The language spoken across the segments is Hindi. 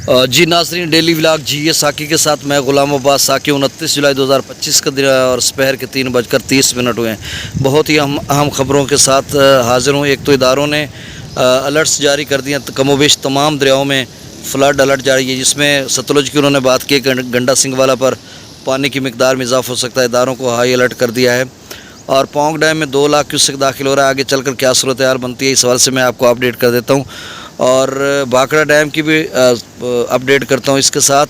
जी नाज़रीन, डेली व्लॉग जी साकी के साथ मैं गुलाम अब्बास साकी। 29 जुलाई 2025 का दिन है और दोपहर के 3:30 हुए हैं। बहुत ही अहम ख़बरों के साथ हाज़िर हूँ। एक तो इदारों ने अलर्ट्स जारी कर दिए, कमोबेश तमाम दरियाओं में फ़्लड अलर्ट जारी है, जिसमें सतलुज की उन्होंने बात की, गंडा सिंह वाला पर पानी की मिकदार में इजाफ़ा हो सकता है। इदारों को हाई अलर्ट कर दिया है। और पोंग डैम में 2 लाख क्यूसेक दाखिल हो रहा है। आगे चलकर क्या सूरत हाल बनती है, इस सवाल से मैं आपको अपडेट कर देता हूँ और भाखड़ा डैम की भी अपडेट करता हूँ। इसके साथ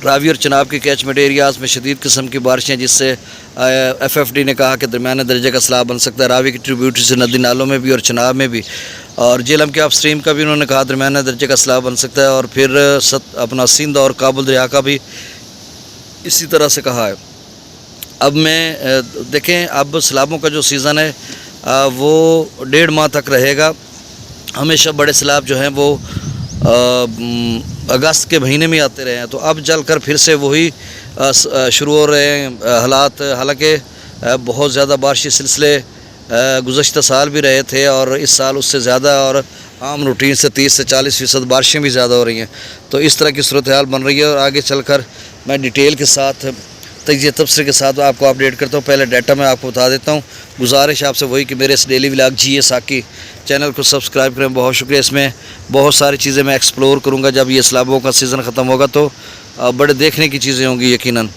रावी और चनाब के कैचमेंट एरियाज़ में शदीद किस्म की बारिशें, जिससे FFD ने कहा कि दरमियाने दर्जे का सैलाब बन सकता है। रावी की ट्रिब्यूटरी से नदी नालों में भी और चनाब में भी, और जेलम के अप स्ट्रीम का भी उन्होंने कहा दरमियाने दर्जे का सैलाब बन सकता है। और फिर अपना सिंध और काबुल दरिया का भी इसी तरह से कहा है। अब मैं देखें, अब सैलाबों का जो सीज़न है वो 1.5 माह तक रहेगा। हमेशा बड़े सैलाब जो हैं वो अगस्त के महीने में आते रहे हैं, तो अब चलकर फिर से वही शुरू हो रहे हैं हालात। हालांकि बहुत ज़्यादा बारिशी सिलसिले गुज़श्ता साल भी रहे थे और इस साल उससे ज़्यादा, और आम रूटीन से 30 से 40% बारिशें भी ज़्यादा हो रही हैं। तो इस तरह की सूरत हाल बन रही है और आगे चलकर मैं डिटेल के साथ तजिए तबसरे के साथ आपको अपडेट करता हूँ। पहले डाटा मैं आपको बता देता हूँ। गुजारिश आपसे वही कि मेरे इस डेली व्लॉग जी साकी चैनल को सब्सक्राइब करें। बहुत शुक्रिया। इसमें बहुत सारी चीज़ें मैं एक्सप्लोर करूँगा। जब ये सैलाबों का सीज़न ख़त्म होगा तो बड़े देखने की चीज़ें होंगी यकीनन।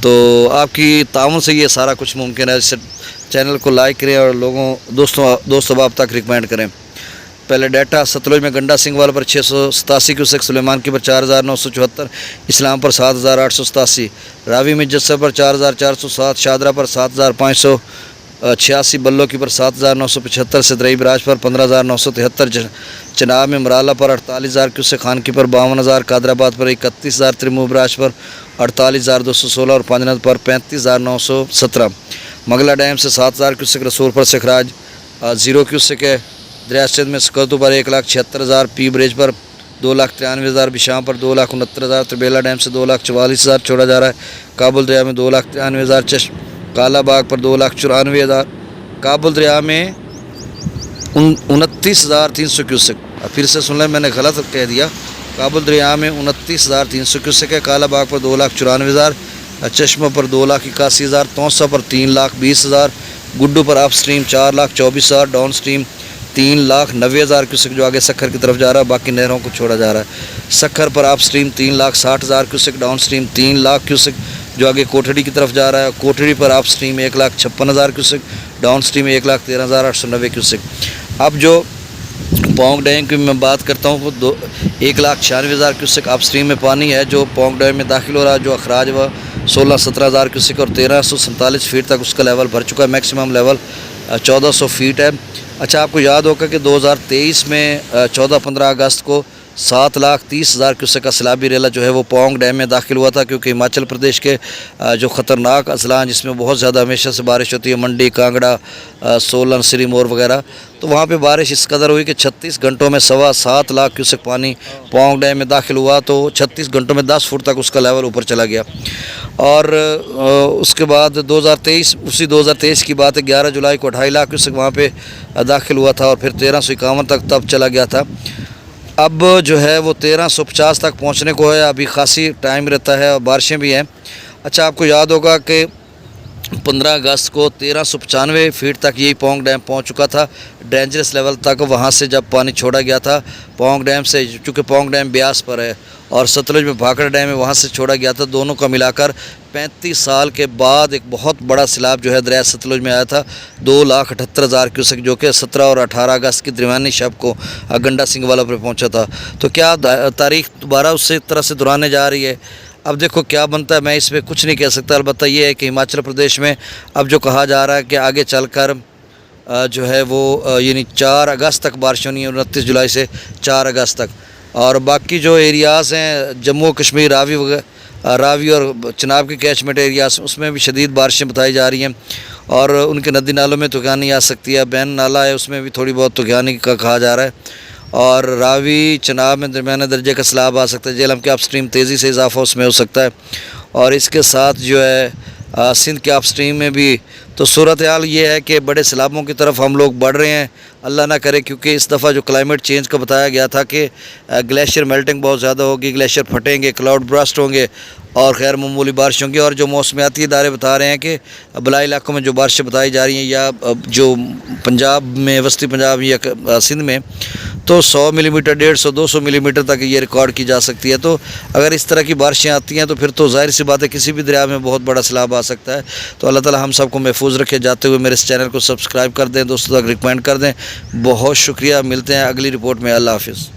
तो आपकी ताउन से ये सारा कुछ मुमकिन है। इससे चैनल को लाइक करें और दोस्त अहबाब तक रिकमेंड करें। पहले डाटा, सतलुज में गंडा सिंह वाला पर 687 क्यूसेक, सुलेमान की पर 4974, इस्लाम पर 7887, रावी में जस्सर पर 4407, शादरा पर 7586, बल्लो की पर 7975, सदरई बराज पर 15973, चनाब में मराला पर 48000 क्यूसेक, खान की पर 52000, कादराबाद पर 31000, त्रिमू बराज पर 48216 और पांजनद पर 35917। मंगला डैम से 7000 क्यूसेक, रसूल पर से खराज 0 क्यूसेक है। दरिया सिंध में सकतू पर 1,76,000, पी ब्रिज पर 2,93,000, बिशाम पर 2,69,000, तबेला डैम से 2,44,000 छोड़ा जा रहा है। काबुल दरिया में 2,93,000, चश्म काला बाग पर 2,94,000, काबुल दरिया में 29,300 क्यूसेक। फिर से सुन लें, मैंने गलत कह दिया। काबुल दरिया में 29,300 क्यूसेक है। काला बाग पर 2,94,000, चश्मा पर 2,81,000, तौसा पर 3,20,000, गुड्डू पर up stream 4,24,000, down stream 3,90,000 cusec जो आगे सखर की तरफ जा रहा है। बाकी नहरों को छोड़ा जा रहा है। सखर पर up stream 3,60,000 cusec, down stream 3 lakh cusec जो आगे कोठड़ी की तरफ जा रहा है। कोठड़ी पर up stream 1,56,000 cusec, down stream 1,13,890 cusec. अब जो पोंग डैम की मैं बात करता हूँ, वो 1,96,000 क्यूसेक अप स्ट्रीम में पानी है जो पोंग डैम में दाखिल हो रहा है। जो अखराज व 16-17,000 क्यूसेक और 1347 फीट तक उसका लेवल भर चुका है। मैक्सिमम लेवल 1400 फीट है। अच्छा, आपको याद होगा कि 2023 में 14-15 अगस्त को 7,30,000 क्यूसेक का सैलाबी रेला जो है वो पोंग डैम में दाखिल हुआ था, क्योंकि हिमाचल प्रदेश के जो ख़तरनाक अजला जिसमें बहुत ज़्यादा हमेशा से बारिश होती है, मंडी, कांगड़ा, सोलन, सिरीमौर वगैरह, तो वहाँ पे बारिश इस कदर हुई कि 36 घंटों में 7.25 लाख क्यूसेक पानी पोंग डैम में दाखिल हुआ। तो 36 घंटों में 10 फुट तक उसका लेवल ऊपर चला गया। और उसके बाद 2023 की बात है, 11 जुलाई को 2.5 लाख क्यूसेक वहाँ पे दाखिल हुआ था और फिर 1351 तक तब चला गया था। अब जो है वो 1350 तक पहुंचने को है। अभी खासी टाइम रहता है और बारिशें भी हैं। अच्छा, आपको याद होगा कि 15 अगस्त को 1395 फीट तक यही पोंग डैम पहुंच चुका था, डेंजरस लेवल तक। वहां से जब पानी छोड़ा गया था पोंग डैम से, चूँकि पोंग डैम ब्यास पर है और सतलुज में भाखड़ा डैम है, वहां से छोड़ा गया था। दोनों का मिलाकर 35 साल के बाद एक बहुत बड़ा सैलाब जो है दरिया सतलुज में आया था, 2,78,000 क्यूसेक, जो कि 17 और 18 अगस्त की दरमियानी शब को गंडा सिंह वाला पर पहुंचा था। तो क्या तारीख दोबारा उसी तरह से दोहराने जा रही है? अब देखो क्या बनता है, मैं इस पर कुछ नहीं कह सकता। अलबत्ता ये है कि हिमाचल प्रदेश में अब जो कहा जा रहा है कि आगे चलकर जो है वो यानी 4 अगस्त तक बारिश होनी है, 29 जुलाई से 4 अगस्त तक। और बाकी जो एरियाज़ हैं, जम्मू कश्मीर, रावी और चनाब के कैचमेंट एरियाज, उसमें भी शदीद बारिशें बताई जा रही हैं और उनके नदी नालों में तूफ़ानी आ सकती है। बैन नाला है, उसमें भी थोड़ी बहुत तूफ़ानी का कहा जा रहा है। और रावी चनाब में दरमियाने दर्जे का सैलाब आ सकता है। जेलम के अप स्ट्रीम तेज़ी से इजाफा उसमें हो सकता है। और इसके साथ जो है सिंध के अपस्ट्रीम में भी। तो सूरत हाल ये है कि बड़े सैलाबों की तरफ हम लोग बढ़ रहे हैं, अल्लाह ना करे, क्योंकि इस दफ़ा जो क्लाइमेट चेंज का बताया गया था कि ग्लेशियर मेल्टिंग बहुत ज़्यादा होगी, ग्लेशियर फटेंगे, क्लाउड ब्रस्ट होंगे और खैर मामूली बारिश होंगी। और जो मौसमियाती इदारे बता रहे हैं कि बलाई इलाकों में जो बारिशें बताई जा रही हैं या जो पंजाब में, वस्ती पंजाब या सिंध में, तो 100 मिलीमीटर, 150, 200 मिलीमीटर तक ये रिकॉर्ड की जा सकती है। तो अगर इस तरह की बारिशें आती हैं तो फिर तो ज़ाहिर सी बात है किसी भी दरिया में बहुत बड़ा सैलाब आ सकता है। तो अल्लाह ताला हम सबको महफूज रखे। जाते हुए मेरे इस चैनल को सब्सक्राइब कर दें, दोस्तों तक रिकमेंड कर दें। बहुत शुक्रिया, मिलते हैं अगली रिपोर्ट में। अल्लाह हाफिज़।